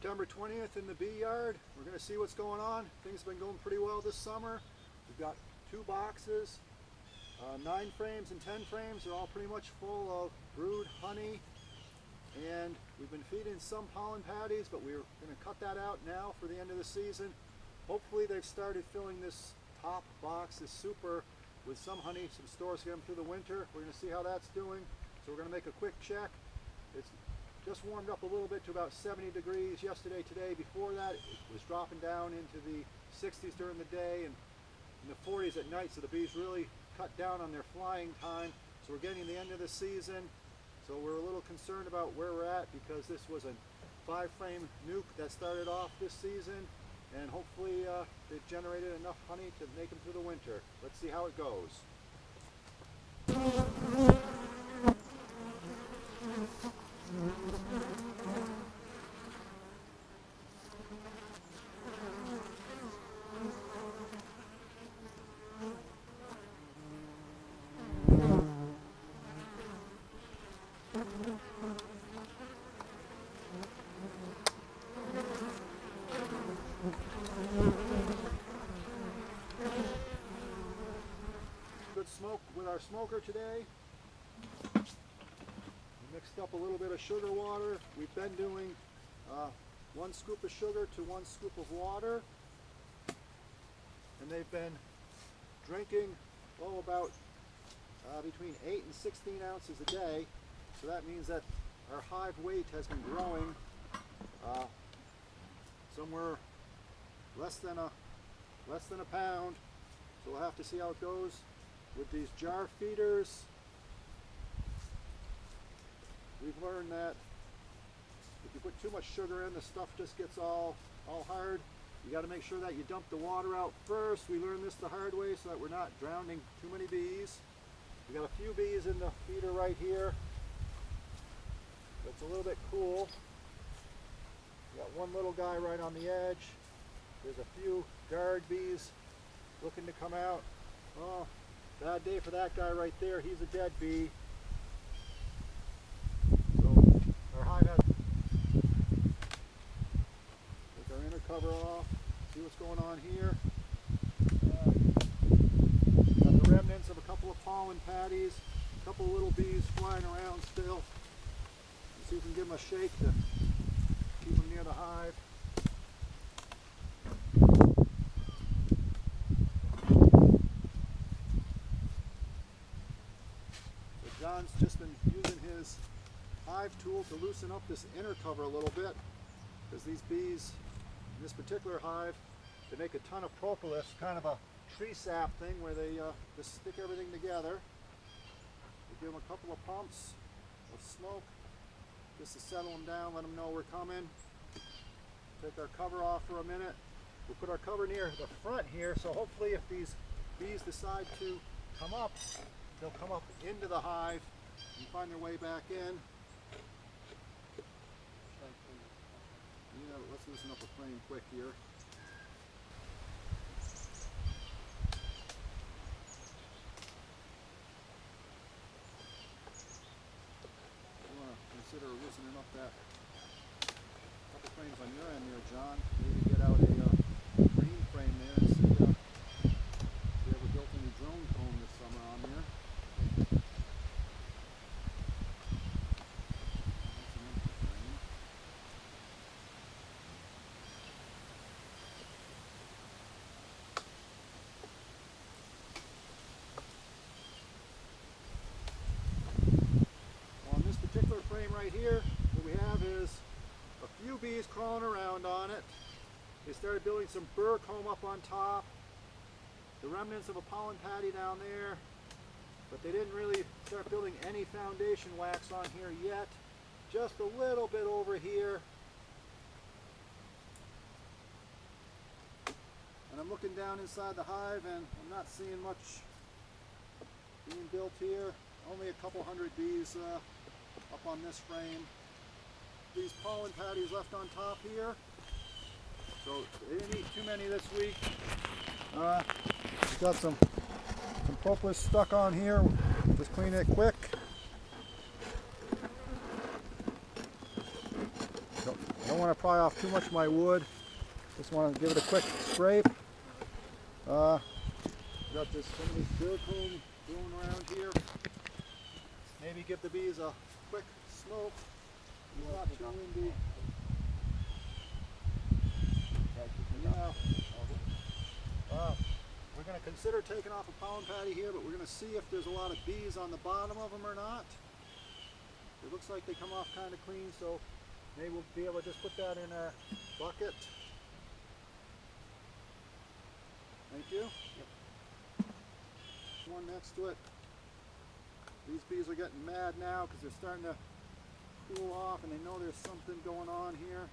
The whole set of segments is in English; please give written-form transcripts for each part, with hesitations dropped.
September 20th in the bee yard. We're going to see what's going on. Things have been going pretty well this summer. We've got 2 boxes, 9 frames and 10 frames. They're all pretty much full of brood honey. And we've been feeding some pollen patties, but we're going to cut that out now for the end of the season. Hopefully they've started filling this top box, this super, with some honey, some stores to get them through the winter. We're going to see how that's doing. So we're going to make a quick check. It's just warmed up a little bit to about 70 degrees yesterday, today. Before that, it was dropping down into the 60s during the day and in the 40s at night. So the bees really cut down on their flying time. So we're getting the end of the season. So we're a little concerned about where we're at because this was a 5-frame nuke that started off this season. And hopefully they've generated enough honey to make them through the winter. Let's see how it goes. Good smoke with our smoker today. We mixed up a little bit of sugar water. We've been doing 1 scoop of sugar to 1 scoop of water, and they've been drinking about between 8 and 16 ounces a day. So that means that our hive weight has been growing somewhere less than a pound. So we'll have to see how it goes with these jar feeders. We've learned that if you put too much sugar in, the stuff just gets all hard. You got to make sure that you dump the water out first. We learned this the hard way so that we're not drowning too many bees. We got a few bees in the feeder right here. It's a little bit cool. We got one little guy right on the edge. There's a few guard bees looking to come out. Oh, bad day for that guy right there. He's a dead bee. So our hive has, take our inner cover off, see what's going on here. Got the remnants of a couple of pollen patties, a couple of little bees flying around still. Let's see if we can give them a shake to keep them near the hive. John's just been using his hive tool to loosen up this inner cover a little bit, because these bees in this particular hive, they make a ton of propolis, kind of a tree sap thing where they just stick everything together. We give them a couple of pumps of smoke just to settle them down, let them know we're coming. Take our cover off for a minute. We'll put our cover near the front here, so hopefully if these bees decide to come up, they'll come up into the hive and find their way back in. Yeah, let's loosen up a frame quick here. You want to consider loosening up that couple frames on your end there, John. Maybe get out a green frame there and see if we ever built any drone comb this summer on there. On this particular frame right here, what we have is a few bees crawling around on it. They started building some burr comb up on top, the remnants of a pollen patty down there, but they didn't really start building any foundation wax on here yet. Just a little bit over here. And I'm looking down inside the hive and I'm not seeing much being built here. Only a couple hundred bees up on this frame. These pollen patties left on top here. So they didn't eat too many this week. We've got some propolis stuck on here. Just clean it quick. Don't want to pry off too much of my wood. Just want to give it a quick scrape. Got this some of this beer comb going around here. Maybe give the bees a quick smoke. Not too windy. Yeah. We're going to consider taking off a pollen patty here, but we're going to see if there's a lot of bees on the bottom of them or not. It looks like they come off kind of clean, so maybe we'll be able to just put that in our bucket. Thank you. Yep. One next to it. These bees are getting mad now because they're starting to cool off and they know there's something going on here.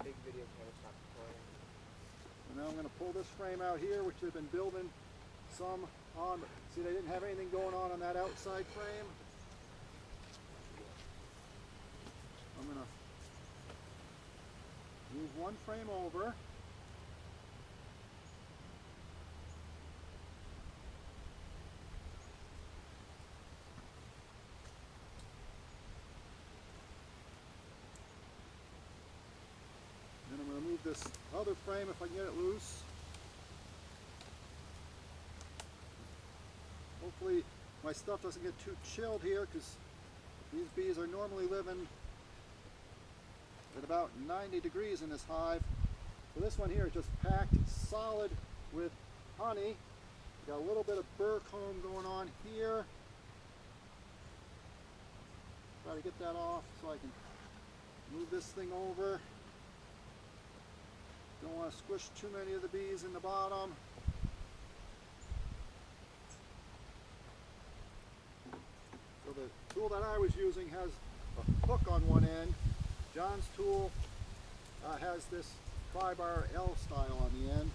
Big video camera stopped recording. And now I'm going to pull this frame out here, which they've been building some on. But see, they didn't have anything going on that outside frame. I'm going to move one frame over. Then I'm going to move this other frame if I can get it loose. Hopefully my stuff doesn't get too chilled here because these bees are normally living at about 90 degrees in this hive. So this one here is just packed solid with honey. Got a little bit of burr comb going on here. Try to get that off so I can move this thing over. Don't want to squish too many of the bees in the bottom. So the tool that I was using has a hook on one end. John's tool has this tri-bar L style on the end.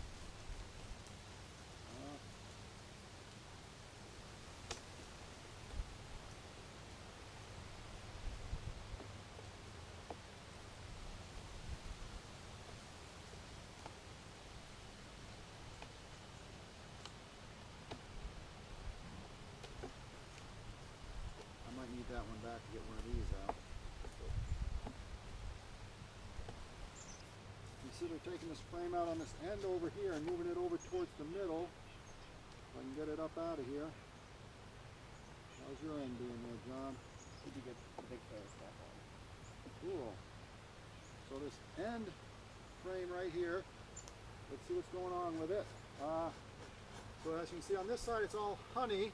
I might need that one back to get one of these out. Consider taking this frame out on this end over here and moving it over towards the middle so I can get it up out of here. How's your end doing there, John? Did you get the big stuff on? Cool. So this end frame right here, let's see what's going on with it. So as you can see on this side it's all honey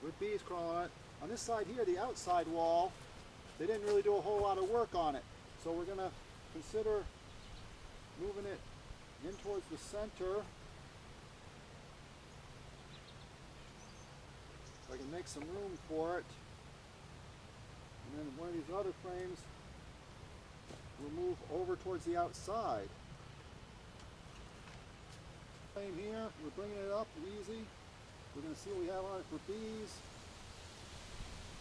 with bees crawling on it. On this side here, the outside wall, they didn't really do a whole lot of work on it. So we're going to consider moving it in towards the center. So I can make some room for it. And then one of these other frames will move over towards the outside. Frame here, we're bringing it up easy. We're going to see what we have on it for bees.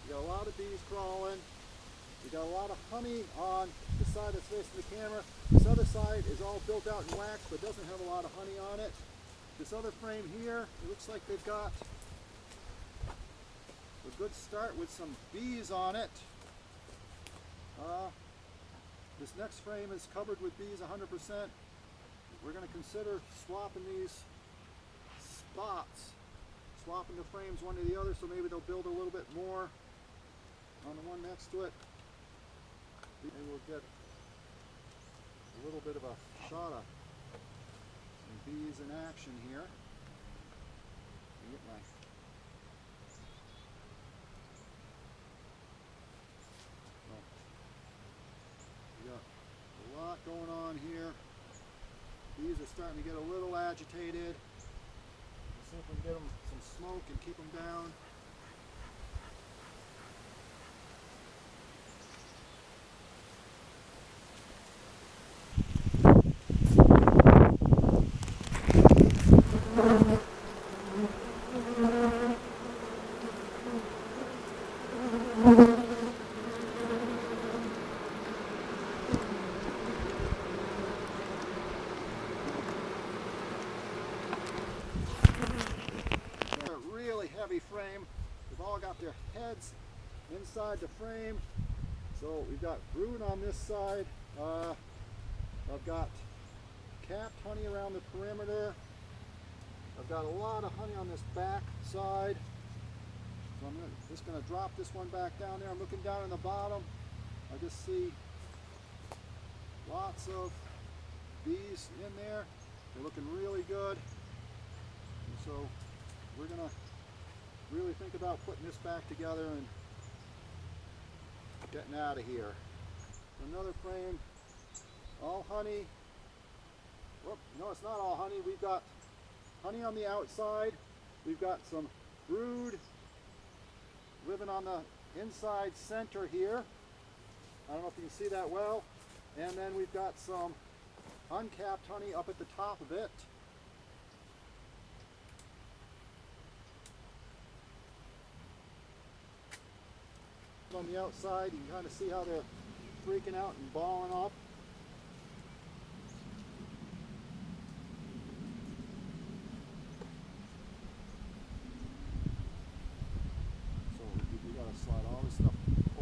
We got a lot of bees crawling. We got a lot of honey on the side that's facing the camera. This other side is all built out in wax, but doesn't have a lot of honey on it. This other frame here, it looks like they've got a good start with some bees on it. This next frame is covered with bees 100%. We're going to consider swapping these spots, swapping the frames one to the other, so maybe they'll build a little bit more on the one next to it. And we'll get a little bit of a shot of some bees in action here. Get my we got a lot going on here. Bees are starting to get a little agitated. Let's see if we can get them some smoke and keep them down. their heads inside the frame. So we've got brood on this side. I've got capped honey around the perimeter. I've got a lot of honey on this back side. So I'm just going to drop this one back down there. I'm looking down in the bottom. I just see lots of bees in there. They're looking really good. And so we're going to really think about putting this back together and getting out of here. Another frame, all honey. Whoop, no, it's not all honey. We've got honey on the outside. We've got some brood living on the inside center here. I don't know if you can see that well. And then we've got some uncapped honey up at the top of it. On the outside, you can kind of see how they're freaking out and balling up. So we gotta slide all this stuff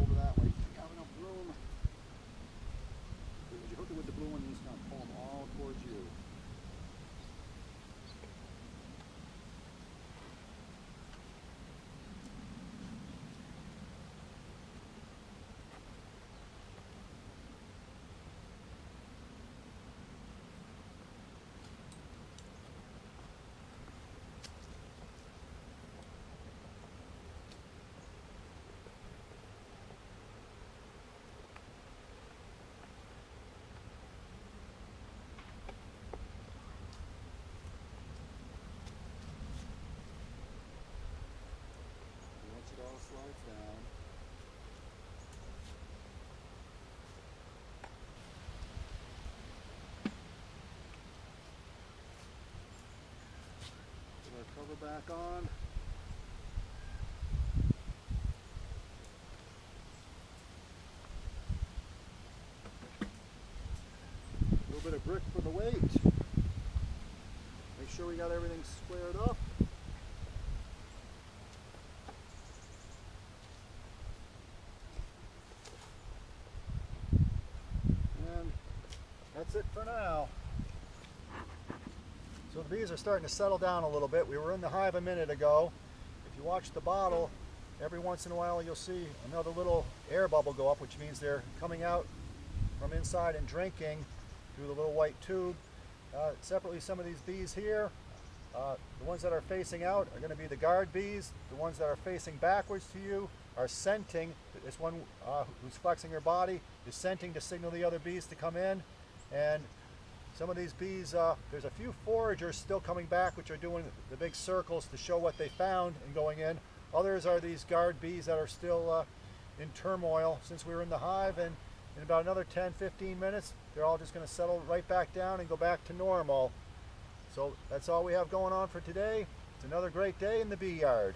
over that way. You have enough room. As you hook it with the blue one, you just kind of pull them all towards you. Once it all slides down, put our cover back on. A little bit of brick for the weight. Make sure we got everything squared up. And that's it for now. So the bees are starting to settle down a little bit. We were in the hive a minute ago. If you watch the bottle, every once in a while you'll see another little air bubble go up, which means they're coming out from inside and drinking through the little white tube. Separately, some of these bees here, the ones that are facing out are going to be the guard bees. The ones that are facing backwards to you are scenting. This one who's flexing her body is scenting to signal the other bees to come in. And some of these bees, there's a few foragers still coming back, which are doing the big circles to show what they found and going in. Others are these guard bees that are still in turmoil since we were in the hive, and in about another 10-15 minutes they're all just going to settle right back down and go back to normal. So that's all we have going on for today. It's another great day in the bee yard.